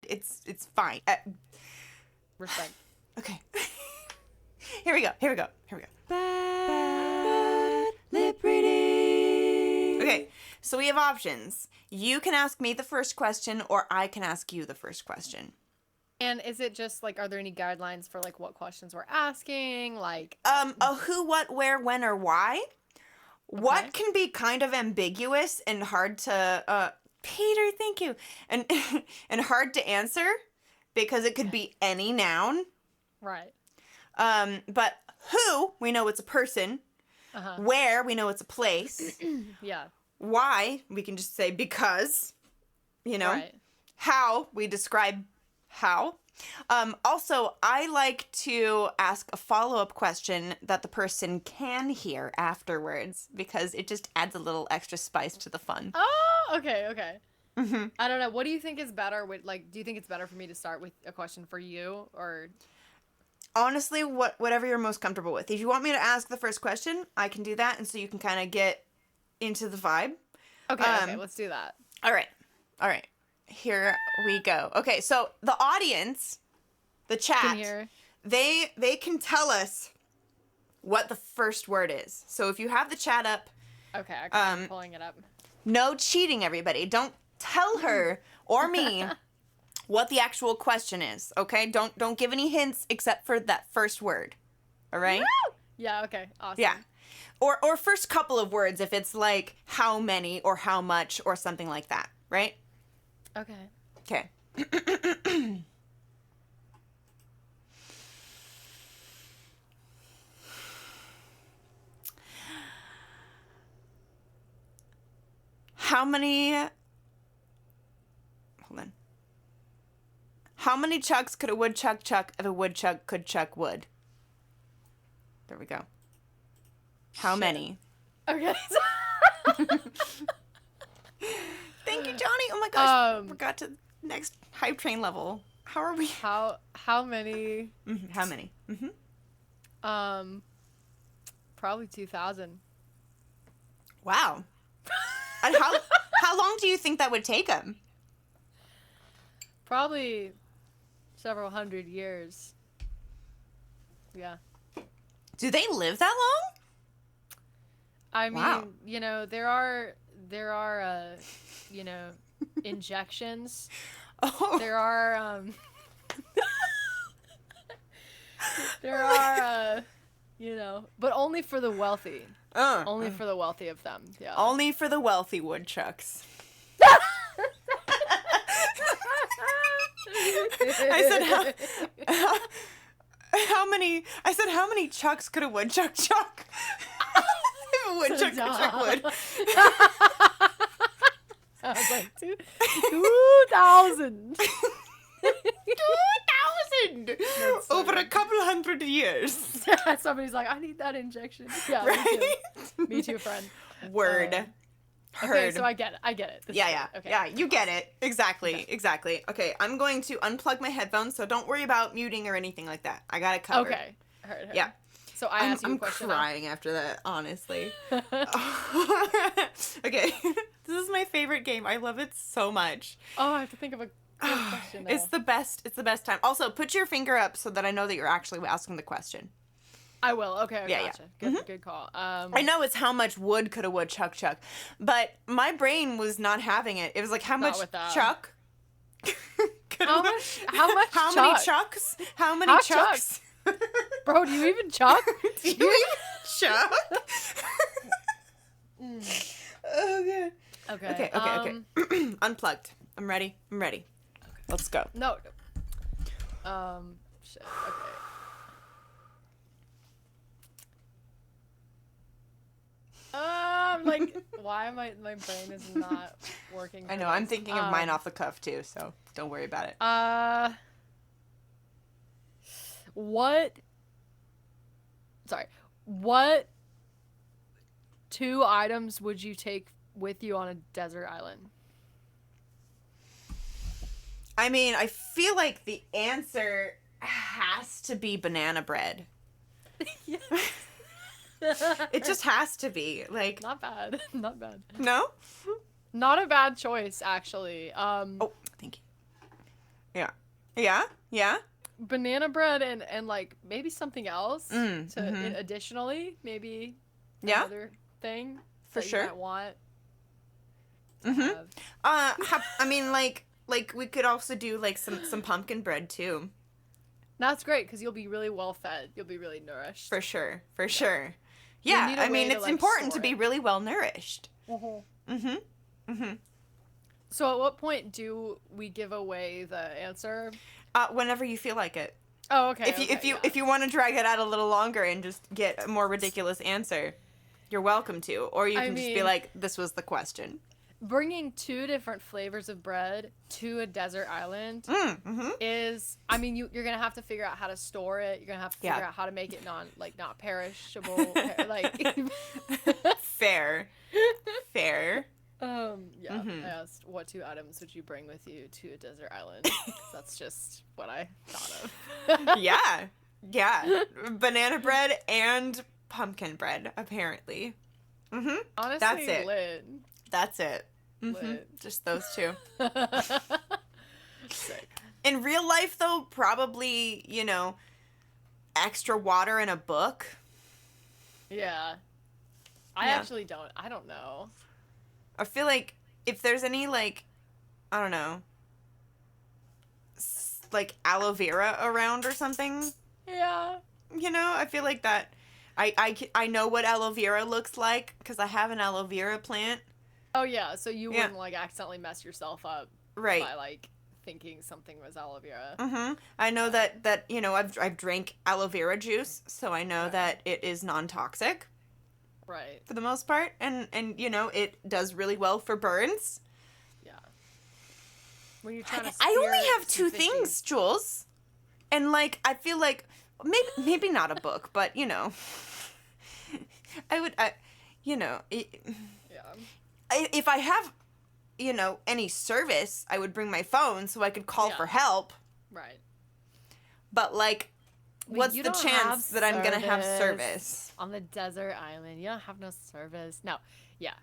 It's fine. Respect. Okay. Here we go. Bad lip reading. Okay, so we have options. You can ask me the first question, or I can ask you the first question. And is it just, like, are there any guidelines for, like, what questions we're asking? Like, A who, what, where, when, or why. What can be kind of ambiguous and hard to, Peter, thank you, and and hard to answer because it could be any noun. right. But who, we know it's a person. Uh-huh. Where, we know it's a place. Yeah. Why, we can just say because, you know. Right. How, we describe how. Also, I like to ask a follow-up question that the person can hear afterwards because it just adds a little extra spice to the fun. Oh, okay. Mm-hmm. I don't know. What do you think is better with, like, do you think it's better for me to start with a question for you, or? Honestly, whatever you're most comfortable with. If you want me to ask the first question, I can do that, and so you can kind of get into the vibe. Okay, let's do that. All right. Here we go. Okay, so the audience, the chat, Can hear. they can tell us what the first word is. So if you have the chat up, Okay, I'm pulling it up. no cheating, everybody. Don't tell her or me what the actual question is, okay? Don't give any hints except for that first word. All right? Woo! Yeah, okay. Awesome. Yeah. Or first couple of words if it's like how many or how much or something like that, right? Okay. Okay. How many... Hold on. How many chucks could a woodchuck chuck if a woodchuck could chuck wood? There we go. How many? Okay. Thank you, Johnny. Oh my gosh. We got to next hype train level. How are we? How many? How many? Probably 2,000. Wow. And how long do you think that would take him? Probably several hundred years. Yeah. Do they live that long? I mean, Wow. you know, there are you know, injections. Oh. There are there are you know, but only for the wealthy. Only for the wealthy of them. Yeah. Only for the wealthy woodchucks. I said how many? I said how many chucks could a woodchuck chuck? If a woodchuck could chuck wood. I was like 2,000. 2,000 over a couple hundred years. Somebody's like, I need that injection. Yeah, Right? Me too, friend. Word. Heard. Okay, so I get it. This is Yeah. good. Okay. Yeah, you get it. Exactly. Okay. Exactly. Okay, I'm going to unplug my headphones, so don't worry about muting or anything like that. I got it covered. Okay. Heard. Yeah. So I asked you a question. I'm crying after that, honestly. Okay. This is my favorite game. I love it so much. Oh, I have to think of a good question now. It's the best. It's the best time. Also, put your finger up so that I know that you're actually asking the question. I will. Okay, Yeah, gotcha. yeah. Good call. I know it's how much wood could a woodchuck chuck, but my brain was not having it. It was like how Not much with that. chuck? How much How chuck? many chucks? How many How chucks? Bro, do you even chuck? Do you even chuck? Oh god. Okay. Okay. Unplugged. I'm ready. Okay. Let's go. No. Shit. Okay. Like, why am my brain is not working? I know. I'm thinking of mine off the cuff too, so don't worry about it. What 2 items would you take with you on a desert island? I mean, I feel like the answer has to be banana bread. It just has to be. Like, Not bad. Not bad. no? Not a bad choice, actually. Oh, thank you. Yeah. Yeah. Yeah. Banana bread and like maybe something else Mm-hmm. additionally, maybe Yeah. another thing For that you sure. might want to Mm-hmm. have. I mean, like we could also do like some pumpkin bread too. That's great because you'll be really well fed. You'll be really nourished. For sure. For sure. You'll Yeah. need a I way mean, to it's like important to store be it. really well nourished. Mm-hmm. Mm-hmm. Mm-hmm. So at what point do we give away the answer? Whenever you feel like it. Oh, okay. If you want to drag it out a little longer and just get a more ridiculous answer, you're welcome to. Or you can just be like, this was the question. Bringing 2 different flavors of bread to a desert island Mm-hmm. is, I mean, you're gonna have to figure out how to store it. You're gonna have to figure out how to make it not perishable. Like Fair. Fair. Yeah. Mm-hmm. I asked what 2 items would you bring with you to a desert island. That's just what I thought of. Yeah. Banana bread and pumpkin bread, apparently. Mm-hmm. Honestly, That's it. lit. That's it. Mm-hmm. Lit. Just those 2. Sick. In real life, though, probably, extra water in a book. Yeah. I don't know. I feel like if there's any, like, I don't know, like aloe vera around or something, Yeah. I feel like that. I know what aloe vera looks like because I have an aloe vera plant. Oh yeah, so you wouldn't like accidentally mess yourself up Right. by like thinking something was aloe vera. Mm-hmm. I know that I've drank aloe vera juice, so I know that it is non-toxic. Right. For the most part, and it does really well for burns. Yeah. When you're trying to I only have 2 things, Jules, and like I feel like maybe not a book, but if I have any service, I would bring my phone so I could call for help. Right. But like, what's the chance that I'm gonna have service on the desert island? You don't have no service. No. Yeah.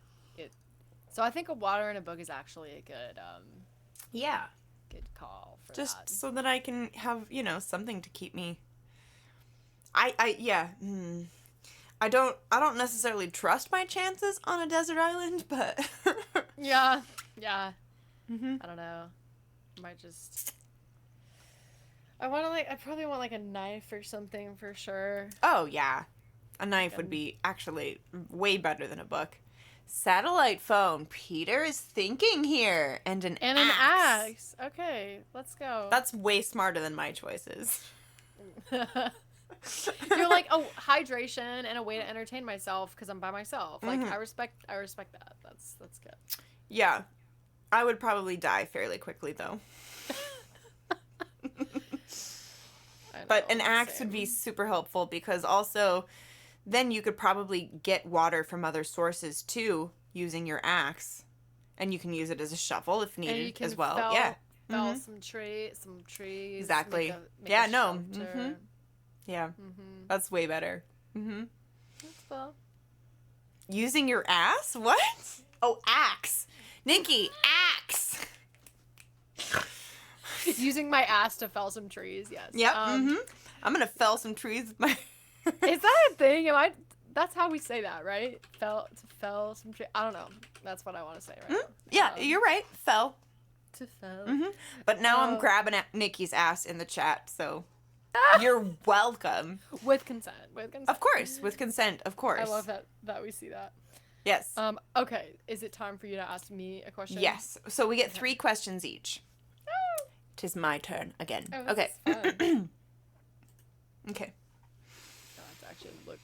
So I think a water in a book is actually a good good call for just that. so that I can have something to keep me. I don't necessarily trust my chances on a desert island, but yeah. Mm-hmm. I don't know. Might just. I probably want like a knife or something for sure. Oh yeah, a knife would be actually way better than a book. Satellite phone. Peter is thinking here, and an axe. Okay, let's go. That's way smarter than my choices. You're like, oh, hydration and a way to entertain myself because I'm by myself. Like I respect that. That's good. Yeah, I would probably die fairly quickly though. But an axe would be super helpful because also then you could probably get water from other sources too using your axe. And you can use it as a shovel if needed as well. Fell some trees. Exactly. Make a no. shelter. Mm-hmm. Yeah. Mm-hmm. That's way better. Mm-hmm. That's fun. Using your ass? What? Oh, axe. Nikki, axe. Using my ass to fell some trees, yes. Yep. I'm going to fell some trees with my... Is that a thing? That's how we say that, right? Fell some trees. I don't know. That's what I want to say right now. Yeah, you're right. Fell. To fell. Mm-hmm. But now I'm grabbing at Nikki's ass in the chat, so you're welcome. With consent. Of course. With consent, of course. I love that we see that. Yes. Okay. Is it time for you to ask me a question? Yes. So we get 3 questions each. Tis my turn again. Oh, okay. Fun. Okay. I have to actually look.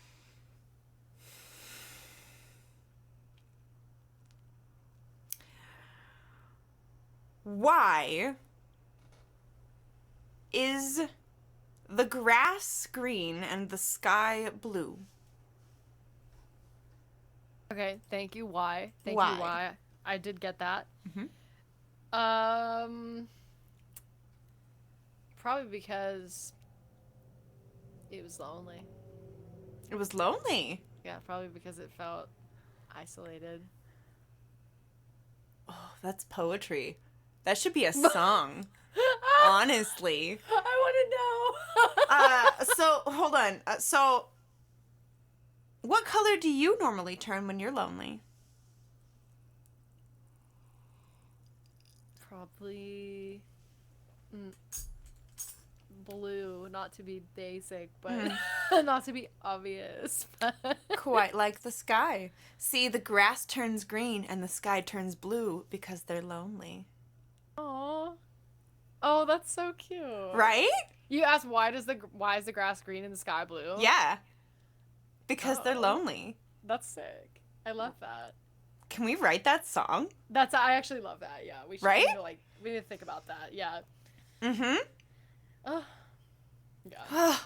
Why is the grass green and the sky blue? Okay, thank you. Why? Thank you. Why? I did get that. Mm-hmm. Probably because it was lonely. It was lonely. Yeah, probably because it felt isolated. Oh, that's poetry. That should be a song. Honestly. I want to know. So hold on. So, what color do you normally turn when you're lonely? Probably blue, not to be basic, but not to be obvious. Quite like the sky. See, the grass turns green and the sky turns blue because they're lonely. Aww. Oh, that's so cute. Right? You asked why is the grass green and the sky blue? Yeah. Because they're lonely. That's sick. I love that. Can we write that song? I actually love that. Yeah, we should. Right? We need to think about that. Yeah. Mm-hmm. Yeah.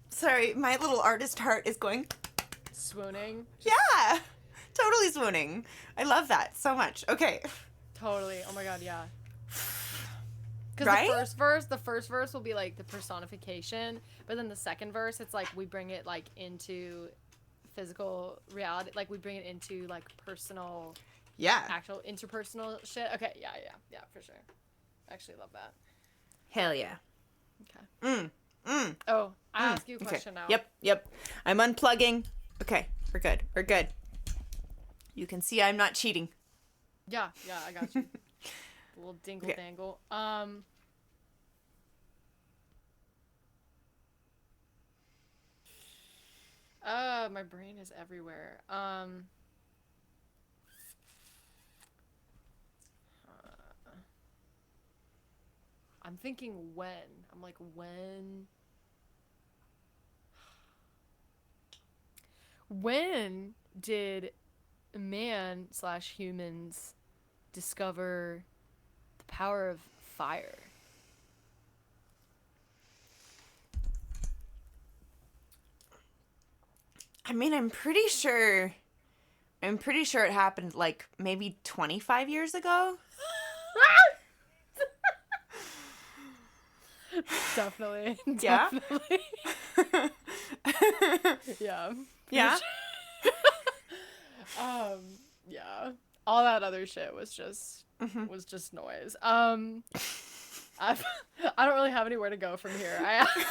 Sorry, my little artist heart is going Swooning. Yeah. Totally swooning. I love that so much. Okay. Totally. Oh my god, yeah. Because Right? the first verse will be like the personification, but then the second verse, it's like we bring it like into physical reality, like we bring it into like personal, actual interpersonal shit. Okay, yeah, for sure. I actually love that. Hell yeah. Okay. Oh, I ask you a question now. Yep. I'm unplugging. Okay, we're good. You can see I'm not cheating. Yeah, I got you. A little dingle dangle. My brain is everywhere. I'm thinking when. I'm like, when did man/humans discover the power of fire? I mean, I'm pretty sure it happened like maybe 25 years ago. Definitely. Yeah? Definitely. Yeah. Yeah? Yeah. All that other shit was just noise. I don't really have anywhere to go from here.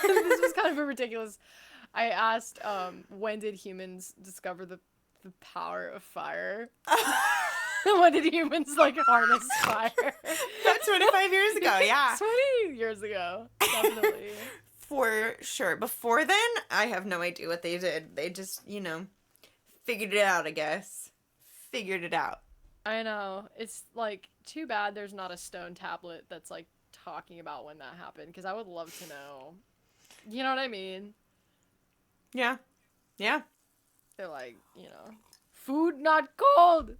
This was kind of a ridiculous. I asked, when did humans discover the power of fire? When did humans like harness fire? About 25 years ago, yeah. 20 years ago, definitely. For sure. Before then, I have no idea what they did. They just, figured it out, I guess. Figured it out. I know. It's like too bad there's not a stone tablet that's like talking about when that happened, because I would love to know. You know what I mean? Yeah. Yeah. They're like, food not cold.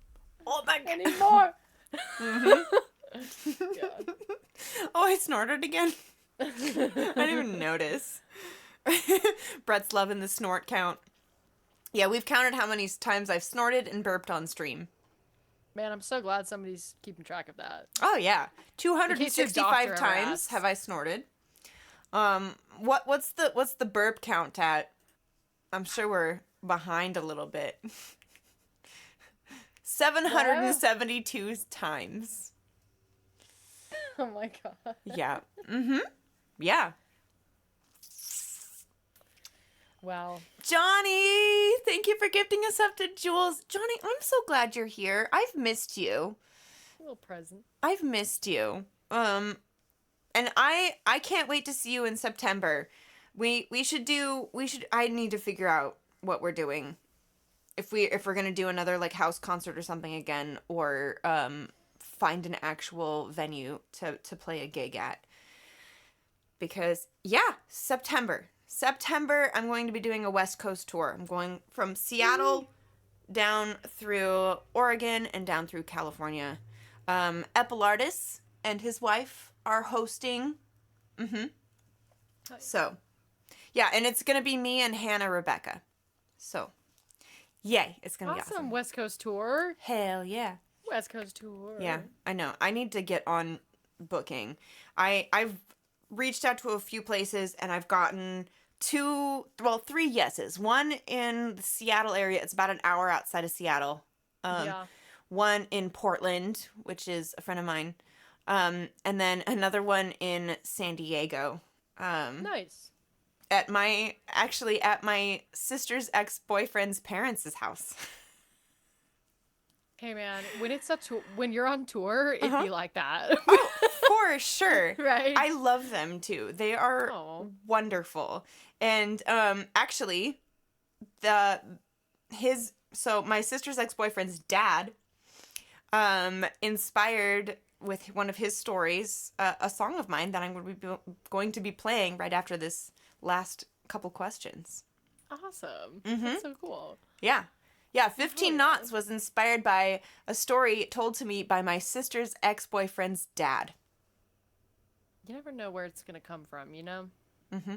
Oh my god. Anymore. Yeah. Oh, I snorted again. I didn't even notice. Brett's loving the snort count. Yeah, we've counted how many times I've snorted and burped on stream. Man, I'm so glad somebody's keeping track of that. Oh yeah, 265 times have I snorted. What's the burp count at? I'm sure we're behind a little bit. 772 times. Oh my god. Yeah. Mm-hmm. Yeah. Wow. Johnny, thank you for gifting us up to Jules. Johnny, I'm so glad you're here. I've missed you. A little present. I've missed you. And I can't wait to see you in September. I need to figure out what we're doing. If we're going to do another like house concert or something again, or find an actual venue to play a gig at. Because September I'm going to be doing a West Coast tour. I'm going from Seattle down through Oregon and down through California. Epilardis and his wife are hosting. So, yeah, and it's going to be me and Hannah Rebecca. So, yay, it's going to be awesome. West Coast tour. Hell yeah. West Coast tour. Yeah, I know. I need to get on booking. I've reached out to a few places and I've gotten 3 yeses. One in the Seattle area. It's about an hour outside of Seattle. One in Portland, which is a friend of mine. And then another one in San Diego. Nice. At my sister's ex-boyfriend's parents' house. Hey man, when you're on tour, it'd be like that. Oh, for sure. Right. I love them too. They are wonderful. And actually so my sister's ex-boyfriend's dad inspired with one of his stories a song of mine that I'm going to be playing right after this last couple questions. Awesome. That's so cool. Yeah. Yeah, 15 Knots was inspired by a story told to me by my sister's ex-boyfriend's dad. You never know where it's going to come from, you know? Mm-hmm.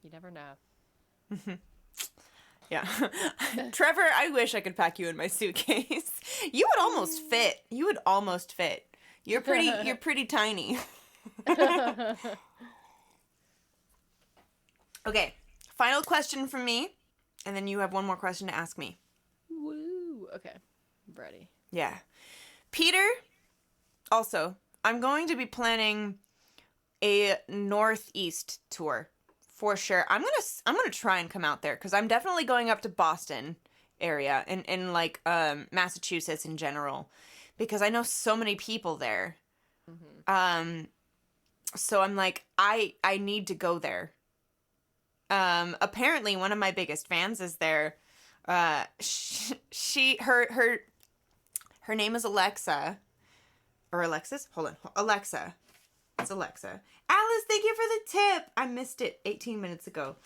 You never know. Mm-hmm. Yeah. Trevor, I wish I could pack you in my suitcase. You would almost fit. You're pretty tiny. Okay, final question from me, and then you have one more question to ask me. Woo. Okay. I'm ready. Yeah. Peter, also, I'm going to be planning a Northeast tour for sure. I'm gonna try and come out there because I'm definitely going up to Boston area and like Massachusetts in general because I know so many people there. Mm-hmm. So I'm like I need to go there. Apparently one of my biggest fans is there. Her name is Alexa. Or Alexis? Hold on. Alexa. It's Alexa. Alice, thank you for the tip. I missed it 18 minutes ago.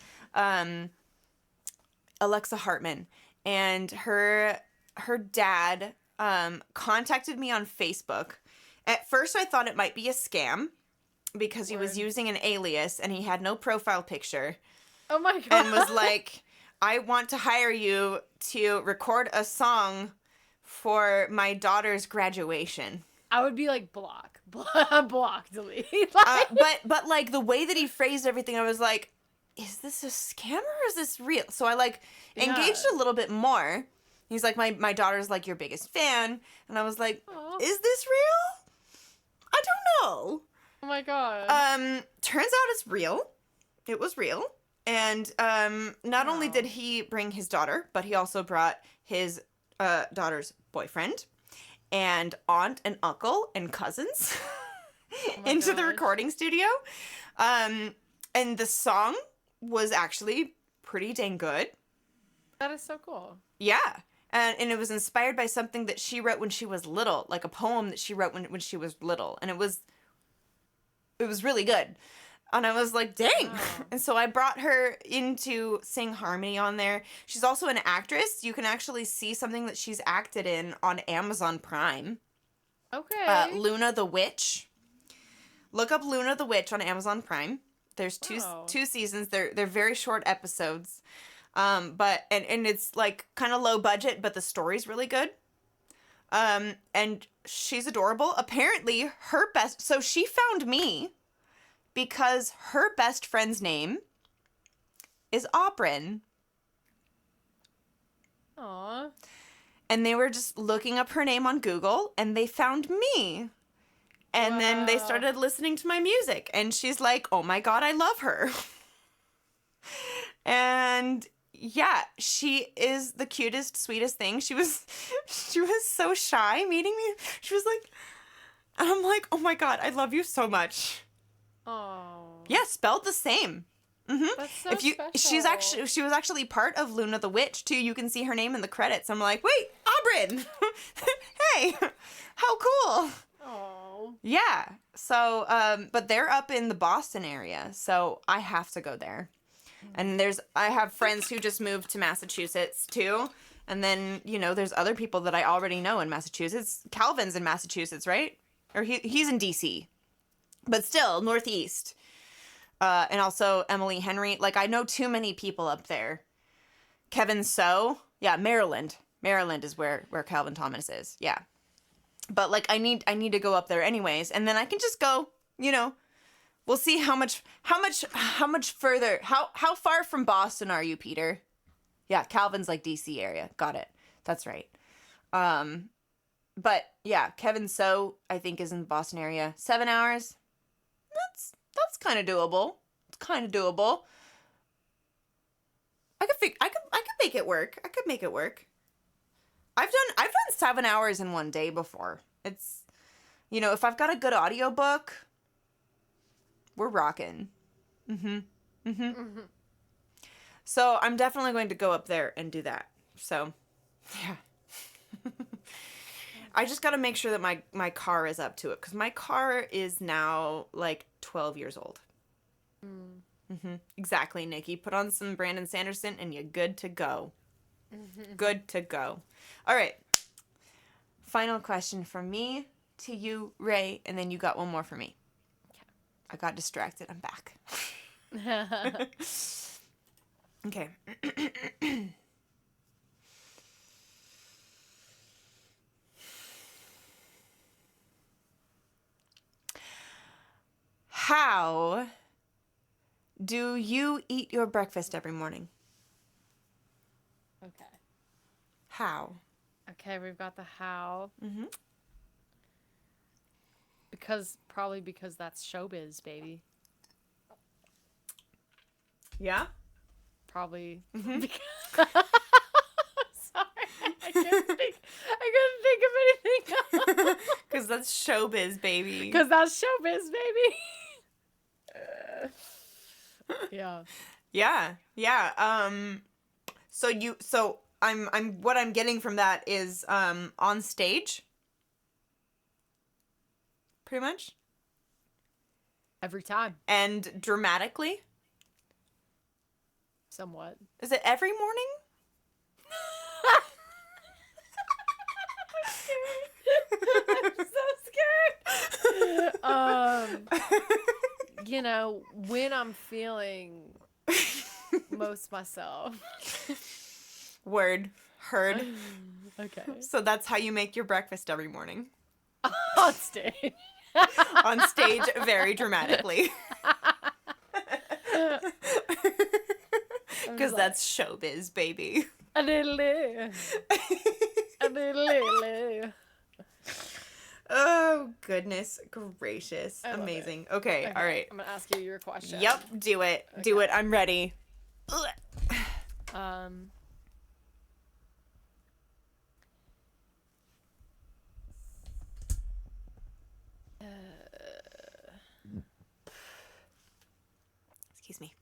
Alexa Hartman. And her dad contacted me on Facebook. At first I thought it might be a scam because he was using an alias and he had no profile picture. Oh my god. And was like, I want to hire you to record a song for my daughter's graduation. I would be like, block, delete. But like the way that he phrased everything, I was like, is this a scam or is this real? So I like engaged a little bit more. He's like, my daughter's like your biggest fan. And I was like, is this real? I don't know. Oh my god. Turns out it's real. It was real. And not only did he bring his daughter, but he also brought his daughter's boyfriend and aunt and uncle and cousins into the recording studio. And the song was actually pretty dang good. That is so cool. Yeah. And it was inspired by something that she wrote when she was little, like a poem that she wrote when she was little. And it was really good. And I was like, dang. Wow. And so I brought her in to sing harmony on there. She's also an actress. You can actually see something that she's acted in on Amazon Prime. Okay. Luna the Witch. Look up Luna the Witch on Amazon Prime. There's two seasons. They're very short episodes. But it's like kind of low budget, but the story's really good. And she's adorable. Apparently so she found me because her best friend's name is Oprin. Aww. And they were just looking up her name on Google, and they found me. And then they started listening to my music, and she's like, oh my god, I love her. And yeah, she is the cutest, sweetest thing. She was so shy meeting me. She was like, and I'm like, oh my god, I love you so much. Oh. Yeah, spelled the same. Mm-hmm. That's so special. She was actually part of Luna the Witch too. You can see her name in the credits. I'm like, wait, Aubryn. Hey, how cool. Oh. Yeah. So, but they're up in the Boston area, so I have to go there. And I have friends who just moved to Massachusetts too. And then, there's other people that I already know in Massachusetts. Calvin's in Massachusetts, right? Or he's in DC. But still, Northeast. And also Emily Henry. Like, I know too many people up there. Kevin So. Yeah, Maryland. Maryland is where Calvin Thomas is. Yeah. But, like, I need to go up there anyways. And then I can just go, We'll see how much further. How far from Boston are you, Peter? Yeah, Calvin's like DC area. Got it. That's right. But yeah, Kevin So, I think, is in the Boston area. 7 hours. That's kind of doable. It's kind of doable. I could make it work. I could make it work. I've done 7 hours in one day before. It's, if I've got a good audiobook, we're rocking. So I'm definitely going to go up there and do that. So, yeah. I just got to make sure that my car is up to it, because my car is now like 12 years old. Exactly, Nikki. Put on some Brandon Sanderson and you're good to go. Good to go. All right. Final question from me to you, Ray, and then you got one more for me. Okay. I got distracted. I'm back. Okay. How do you eat your breakfast every morning? Okay. How? Okay, we've got the how. Mm-hmm. Probably because that's showbiz, baby. Yeah? Probably. Mm-hmm. Sorry, I couldn't think of anything else. Because that's showbiz, baby. Because that's showbiz, baby. Yeah. Yeah. So I'm what I'm getting from that is on stage. Pretty much. Every time. And dramatically. Somewhat. Is it every morning? I'm so scared. When I'm feeling most myself. Word. Heard. Okay. So that's how you make your breakfast every morning. On stage. On stage, very dramatically. Because that's showbiz, baby. A little. Oh, goodness gracious. I love Amazing. Okay, all right. I'm going to ask you your question. Yep, do it. Okay. Do it. I'm ready. Excuse me.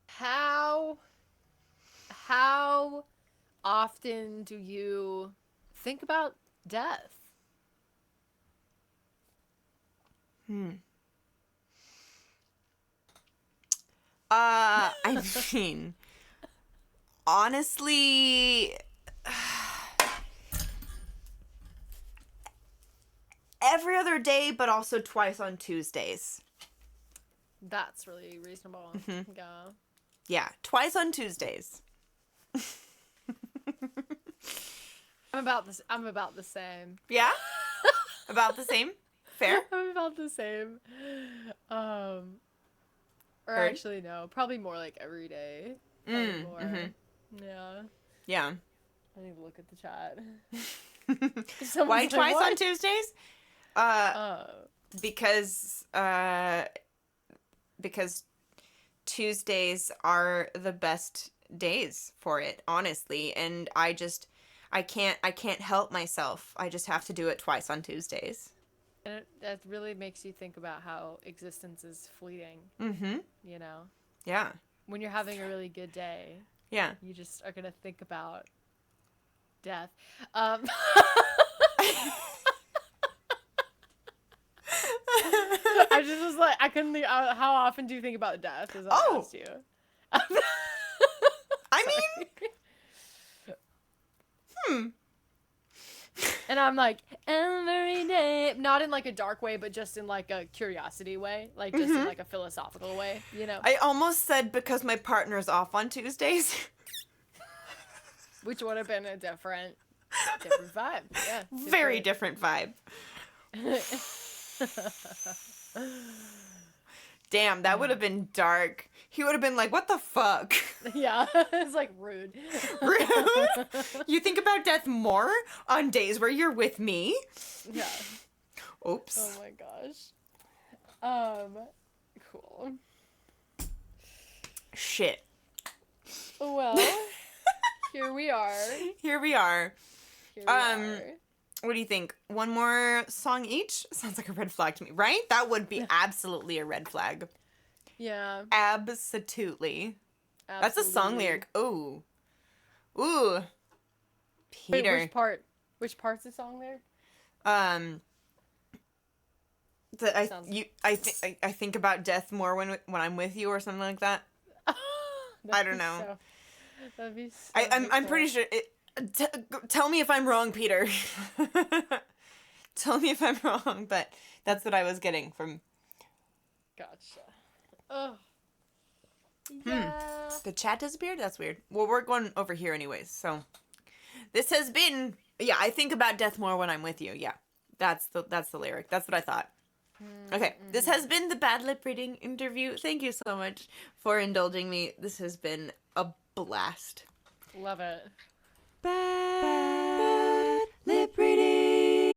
How often do you think about death? I mean, honestly, every other day, but also twice on Tuesdays. That's really reasonable. Mm-hmm. Yeah. Yeah, twice on Tuesdays. I'm about the same. Yeah? About the same? Fair? I'm about the same. Or Heard? actually no, probably more like every day. Probably more. Mm-hmm. Yeah. Yeah. I need to look at the chat. Why like, twice what? on Tuesdays? Because Tuesdays are the best days for it, honestly, and I can't help myself. I just have to do it twice on Tuesdays. And that really makes you think about how existence is fleeting. Mm-hmm. Yeah. When you're having a really good day, yeah, you just are gonna think about death. I just was like, I couldn't think. How often do you think about death? Is what I asked you. I mean, And I'm like, every day, not in like a dark way, but just in like a curiosity way, like just in like a philosophical way, I almost said because my partner's off on Tuesdays. Which would have been a different vibe. Yeah. Very different vibe. Damn, that would have been dark. he would have been like, what the fuck? Yeah, it's like rude. Rude? You think about death more on days where you're with me? Yeah. Oops. Oh my gosh. Cool. Shit. Well, here we are. Here we are. Here we are. What do you think? One more song each? Sounds like a red flag to me, right? That would be absolutely a red flag. Yeah. Absolutely. That's a song lyric. Ooh. Ooh. Peter. Wait, which part? Which part's the song lyric? I think about death more when I'm with you or something like that. I don't know. That'd be so I'm pretty sure. Tell me if I'm wrong, Peter. Tell me if I'm wrong, but that's what I was getting from. Gotcha. Oh. Yeah. The chat disappeared? That's weird. Well, we're going over here anyways, so. This has been. Yeah, I think about death more when I'm with you. Yeah. That's the lyric. That's what I thought. Okay, this has been the Bad Lip Reading interview. Thank you so much for indulging me. This has been a blast. Love it. Bad